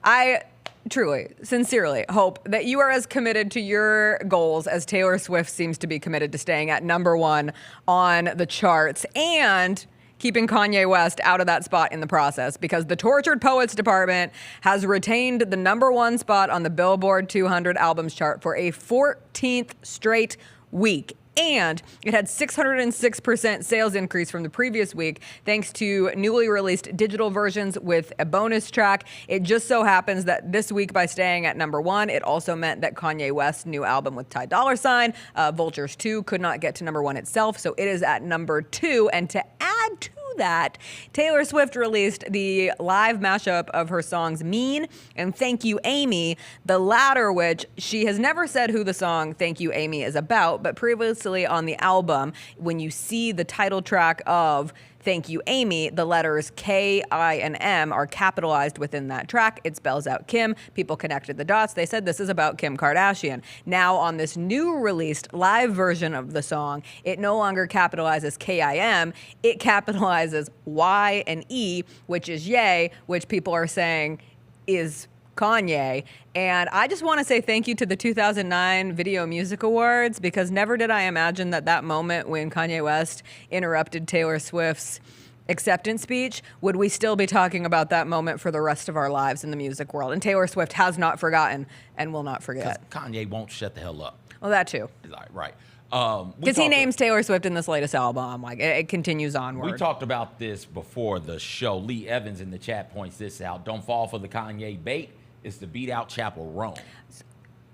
I truly, sincerely hope that you are as committed to your goals as Taylor Swift seems to be committed to staying at number one on the charts and keeping Kanye West out of that spot in the process, because the Tortured Poets Department has retained the number one spot on the Billboard 200 albums chart for a 14th straight week. And it had 606% sales increase from the previous week thanks to newly released digital versions with a bonus track. It just so happens that this week, by staying at number one, it also meant that Kanye West's new album with Ty Dolla $ign, Vultures 2, could not get to number one itself, so it is at number two. And to add to that, Taylor Swift released the live mashup of her songs Mean and Thank You Amy, the latter which she has never said who the song Thank You Amy is about, but previously on the album, when you see the title track of Thank You Amy, the letters K, I, and M are capitalized within that track. It spells out Kim. People connected the dots. They said this is about Kim Kardashian. Now on this new released live version of the song, it no longer capitalizes K-I-M. It capitalizes Y and E, which is Ye, which people are saying is Kanye. And I just want to say thank you to the 2009 Video Music Awards, because never did I imagine that moment when Kanye West interrupted Taylor Swift's acceptance speech, would we still be talking about that moment for the rest of our lives in the music world. And Taylor Swift has not forgotten and will not forget. Kanye won't shut the hell up. Well, that too. Right. Because he names Taylor Swift in this latest album. Like, it continues onward. We talked about this before the show. Lee Evans in the chat points this out. Don't fall for the Kanye bait. It's to beat out Chapel Roan.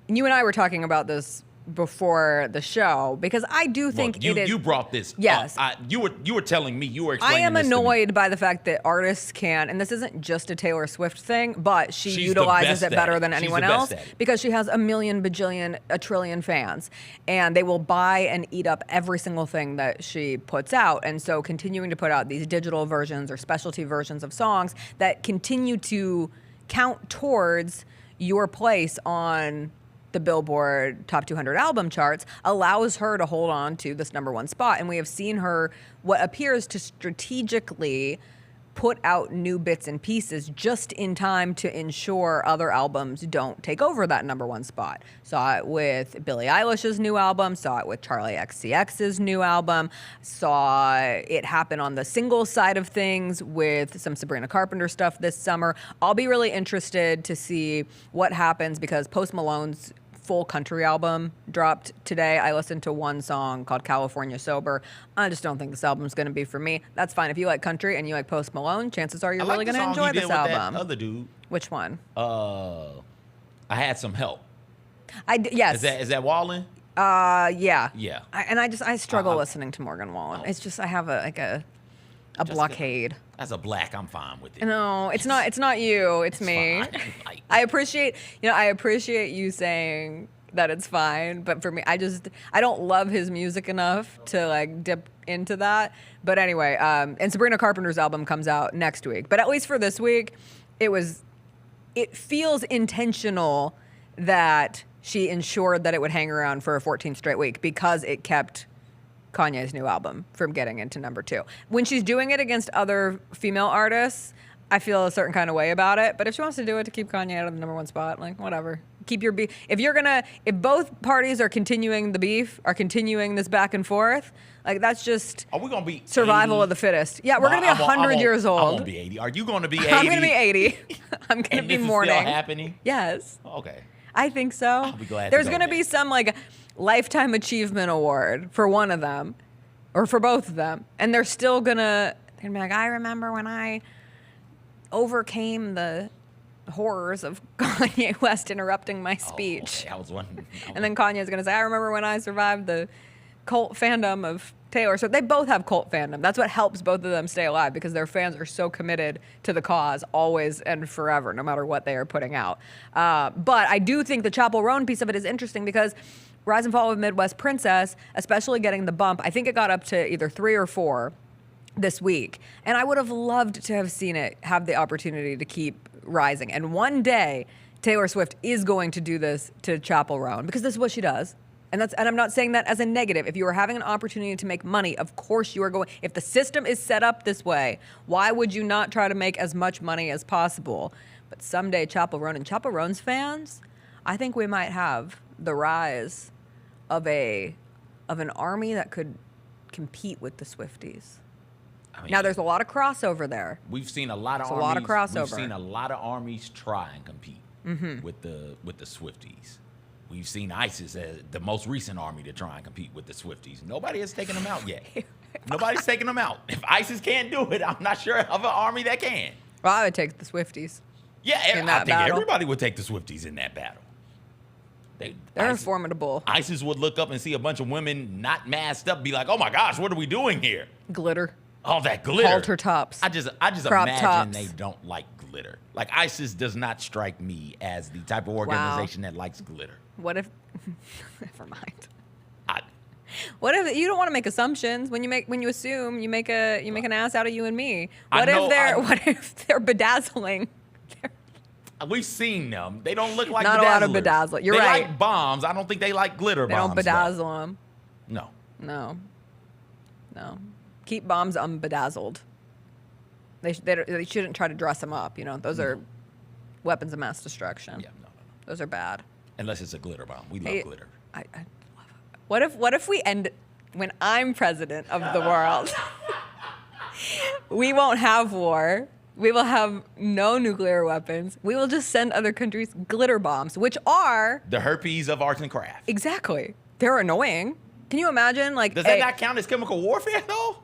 You and I were talking about this before the show, because I do think you brought this yes. up. You were telling me, you were explaining I am this annoyed by the fact that artists can, and this isn't just a Taylor Swift thing, but she utilizes it better than anyone else because she has a million, bajillion, a trillion fans, and they will buy and eat up every single thing that she puts out. And so continuing to put out these digital versions or specialty versions of songs that continue to count towards your place on the Billboard Top 200 album charts allows her to hold on to this number one spot. And we have seen her, what appears to strategically put out new bits and pieces just in time to ensure other albums don't take over that number one spot. Saw it with Billie Eilish's new album, saw it with Charli XCX's new album, saw it happen on the single side of things with some Sabrina Carpenter stuff this summer. I'll be really interested to see what happens, because Post Malone's full country album dropped today. I listened to one song called California Sober. I just don't think this album's going to be for me. That's fine. If you like country and you like Post Malone, chances are you're really going to enjoy this album. That other dude. Which one? I Had Some Help. Yes. Is that Wallen? Yeah. Yeah. I struggle listening to Morgan Wallen. It's just I have a blockade. As a black, I'm fine with it. No, it's not you. It's me. Fine. I appreciate you saying that it's fine, but for me, I don't love his music enough to like dip into that. But anyway, and Sabrina Carpenter's album comes out next week. But at least for this week, it feels intentional that she ensured that it would hang around for a 14th straight week, because it kept Kanye's new album from getting into number two. When she's doing it against other female artists, I feel a certain kind of way about it. But if she wants to do it to keep Kanye out of the number one spot, like, whatever. Keep your beef. If both parties are continuing the beef, are continuing this back and forth, like, that's just are we gonna be survival 80? of the fittest. Yeah, we're gonna be 100 years old. I won't be 80. Are you gonna be 80? I'm gonna be 80. I'm gonna be mourning. Is this still happening? Yes. Okay. I think so. I'll be glad. There's gonna be some like Lifetime Achievement Award for one of them, or for both of them, and they're be like, I remember when I overcame the horrors of Kanye West interrupting my speech. Okay. I was wondering. And then Kanye's gonna say, I remember when I survived the cult fandom of Taylor. So they both have cult fandom. That's what helps both of them stay alive, because their fans are so committed to the cause always and forever, no matter what they are putting out. But I do think the Chapel Roan piece of it is interesting, because Rise and Fall of Midwest Princess, especially getting the bump, I think it got up to either 3 or 4 this week. And I would have loved to have seen it have the opportunity to keep rising. And one day, Taylor Swift is going to do this to Chapel Roan, because this is what she does. And I'm not saying that as a negative. If you are having an opportunity to make money, of course you are going. If the system is set up this way, why would you not try to make as much money as possible? But someday Chappell Roan and Chappell Roan's fans, I think we might have the rise of an army that could compete with the Swifties. I mean, Now there's a lot of crossover there. we've seen a lot of There's a armies. lot of crossover. We've seen a lot of armies try and compete with the Swifties. We've seen ISIS as the most recent army to try and compete with the Swifties. Nobody has taken them out yet. Nobody's taking them out. If ISIS can't do it, I'm not sure of an army that can. Well, I would take the Swifties. Yeah, In I that think battle. everybody would take the Swifties in that battle. They're ISIS, formidable. ISIS would look up and see a bunch of women not masked up, be like, "Oh my gosh, what are we doing here?" Glitter. All that glitter. Halter tops. I just crop imagine tops. they don't like glitter. Like ISIS does not strike me as the type of organization that likes glitter. What if? Never mind. I, What if you don't want to make assumptions? When you assume, you make an ass out of you and me. I know, What if they're bedazzling? we've seen them. They don't look like Not a lot of bedazzlers. bedazzle. You're they right. like bombs. I don't think they like glitter They bombs. don't though. bedazzle them. No. No. Keep bombs unbedazzled. They shouldn't try to dress them up. Those are weapons of mass destruction. Yeah, no. Those are bad. Unless it's a glitter bomb. We love Hey, glitter. I love it. What if we end when I'm president of the world? We won't have war. We will have no nuclear weapons. We will just send other countries glitter bombs, which are The herpes of arts and crafts. exactly. They're annoying. Can you imagine? Does that not count as chemical warfare though?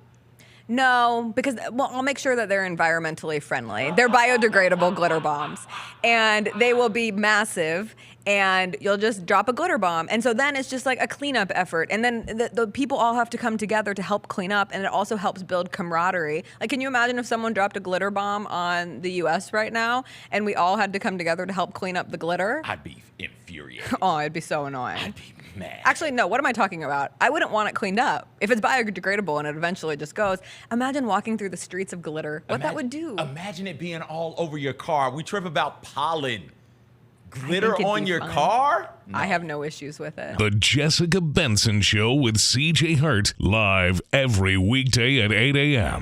No, because I'll make sure that they're environmentally friendly. They're biodegradable glitter bombs, and they will be massive. And you'll just drop a glitter bomb, and so then it's just like a cleanup effort. And then the people all have to come together to help clean up, and it also helps build camaraderie. Like, can you imagine if someone dropped a glitter bomb on the U.S. right now, and we all had to come together to help clean up the glitter? I'd be infuriated. Oh, it'd be so annoying. I'd be mad. Actually, no, what am I talking about? I wouldn't want it cleaned up. If it's biodegradable and it eventually just goes, imagine walking through the streets of glitter. What that would do. Imagine it being all over your car. We trip about pollen. Glitter it'd on be your fun. car? No. I have no issues with it. The Jessica Benson Show with CJ Hart, live every weekday at 8 a.m.